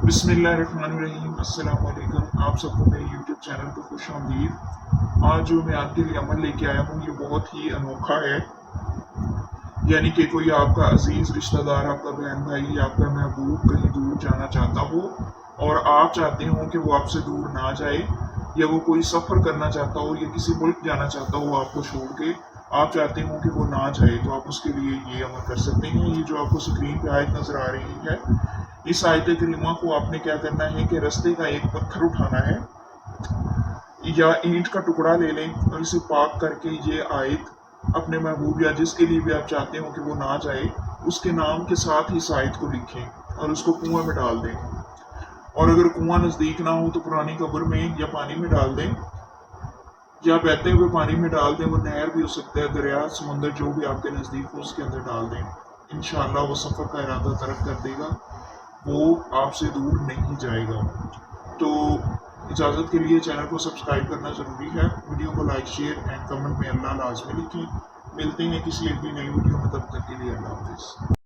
बिस्मिल्लाहिर्रहमानिर्रहीम। अस्सलाम वालेकुम। आप सबको मेरे यूट्यूब चैनल पर खुश आमदीद। आज जो मैं आपके लिए अमल लेके आया हूँ ये बहुत ही अनोखा है। यानी कि कोई आपका अजीज रिश्तेदार, आपका बहन भाई या आपका महबूब कहीं दूर जाना चाहता हो और आप चाहते हो कि वो आपसे दूर ना जाए, या वो कोई सफ़र करना चाहता हो या किसी मुल्क जाना चाहता हो आपको छोड़ के, आप चाहते हो कि वो ना जाए, तो आप उसके लिए ये अमल कर सकते हैं। ये जो आपको स्क्रीन पे आयत नज़र आ रही है, इस आयत करीमा को आपने क्या करना है कि रास्ते का एक पत्थर उठाना है या ईंट का टुकड़ा ले लें और इसे पाक करके ये आयत अपने महबूब या जिसके लिए भी आप चाहते हो कि वो ना जाए, उसके नाम के साथ ही इस आयत को लिखें और उसको कुआं में डाल दें। और अगर कुआं नज़दीक ना हो तो पुरानी कब्र में या पानी में डाल दें, या बहते हुए पानी में डाल दें। वो नहर भी हो सकता है, दरिया, समुंदर, जो भी आपके नज़दीक हो उसके अंदर डाल दें। इंशाअल्लाह वो सफ़र का इरादा तर्क कर देगा, वो आपसे दूर नहीं जाएगा। तो इजाज़त के लिए चैनल को सब्सक्राइब करना ज़रूरी है। वीडियो को लाइक, शेयर एंड कमेंट में अल्लाह लाजमी लिखें। मिलते हैं किसी एक भी नई वीडियो में, तब तक के लिए अल्लाह हाफिज़।